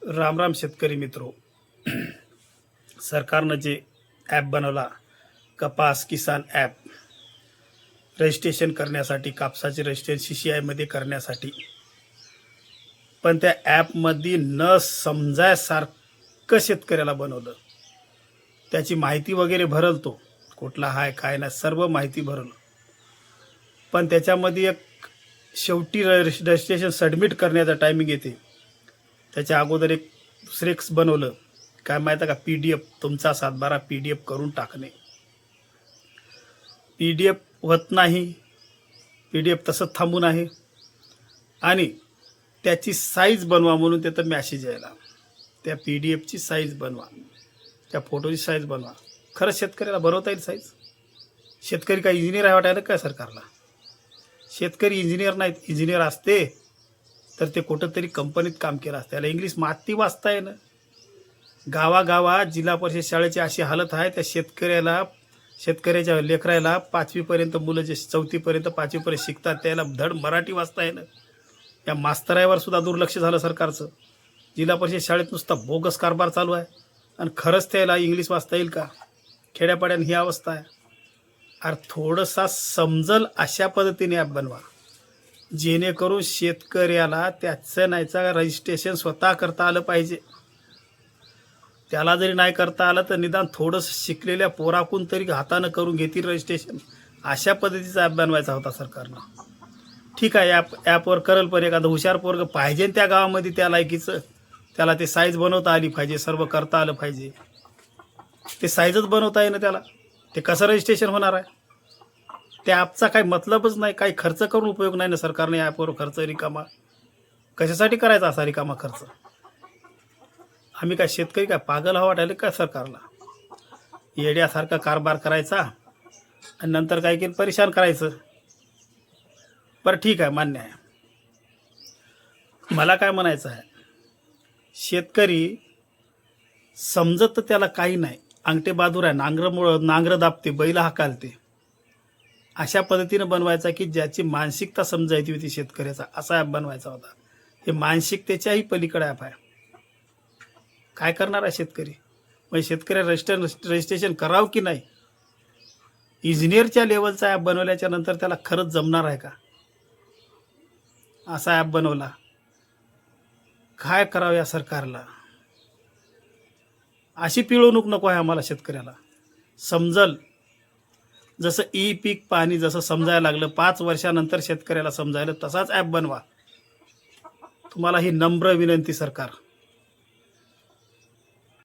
राम राम शेतकरी मित्रो. सरकारनं जे ॲप बनवला, कपास किसान ॲप, रजिस्ट्रेशन करण्यासाठी, कापसाचे रजिस्ट्रेशन CCI करण्यासाठी, पण त्या ॲपमध्ये न समजायसारखं शेतकऱ्याला बनवलं. त्याची माहिती वगैरे भरल, तो कुठला हाय काय नाही सर्व माहिती भरल, पण त्याच्यामध्ये एक शेवटी रजिस्ट्रेशन सबमिट करण्याचा टायमिंग येते. त्याच्या अगोदर एक दुसरे बनवलं, काय माहिती आहे का, PDF तुमचा 7/12 PDF करून टाकणे. PDF होत नाही, PDF तसंच थांबून आहे. आणि त्याची साईज बनवा म्हणून तिथं मॅसेज यायला, त्या PDFची साईज बनवा, त्या फोटोची साईज बनवा. खरंच शेतकऱ्याला बनवता येईल साईज? शेतकरी काय इंजिनियर आहे वाटायला काय सरकारला? शेतकरी इंजिनियर नाहीत. इंजिनियर असते तर ते कुठंतरी कंपनीत काम केलं असतं. त्याला इंग्लिश माती वाचता येणं. गावागावात जिल्हा परिषद शाळेची अशी हालत आहे, त्या शेतकऱ्याच्या लेकरायला 5वीपर्यंत मुलं जे 4थीपर्यंत 5वीपर्यंत शिकतात त्याला धड मराठी वाचता येणं. या मास्तरावर सुद्धा दुर्लक्ष झालं सरकारचं. जिल्हा परिषद शाळेत नुसता बोगस कारभार चालू आहे, आणि खरंच त्याला इंग्लिश वाचता येईल का? खेड्यापाड्यानं ही अवस्था आहे. अरे थोडंसा समजल अशा पद्धतीने ॲप बनवा, जेणेकरून शेतकऱ्याला त्याचं नाहीचा रजिस्ट्रेशन स्वतः करता आलं पाहिजे. त्याला जरी नाही करता आलं तर निदान थोडंसं शिकलेल्या पोराकून तरी हातानं करून घेतील रजिस्ट्रेशन. अशा पद्धतीचा ॲप बनवायचा होता सरकारनं. ठीक आहे, ॲपवर करल, पण एखादं हुशार पोरगं पाहिजे त्या गावामध्ये त्या लायकीचं, त्याला ते साईज बनवता आली पाहिजे, सर्व करता आलं पाहिजे. ते साईजच बनवता येईना त्याला, ते कसं रजिस्ट्रेशन होणार आहे? त्या ॲपचा काही मतलबच नाही, काही खर्च करून उपयोग नाही ना सरकारने. ॲपवर खर्च रिकामा कशासाठी करायचा असा रिकामा खर्च? आम्ही काय शेतकरी काय पागल हवा वाटायला काय सरकारला? येड्यासारखा कारभार करायचा आणि नंतर काय केलं, परेशान करायचं. बरं ठीक आहे, मान्य आहे. मला काय म्हणायचं आहे, शेतकरी समजत तर त्याला काही नाही, अंगठे बहादूर आहे, नांगरं दाबते, बैल हाकालते. अशा पद्धतीनं बनवायचा की ज्याची मानसिकता समजायची होती शेतकऱ्याचा, असा ॲप बनवायचा होता. हे मानसिकतेच्याही पलीकडे ॲप आहे. काय करणार आहे शेतकरी? म्हणजे शेतकऱ्या रजिस्ट्रेशन करावं की नाही? इंजिनियरच्या लेवलचा ॲप बनवल्याच्या नंतर त्याला खरंच जमणार आहे का? असा ॲप बनवला. काय करावं या सरकारला? अशी पिळवणूक नको आहे आम्हाला शेतकऱ्याला. समजल जसं पीक पाणी जसं समजायला लागलं 5 वर्षानंतर शेतकऱ्याला समजायला, तसाच ॲप बनवा. तुम्हाला ही नम्र विनंती सरकार.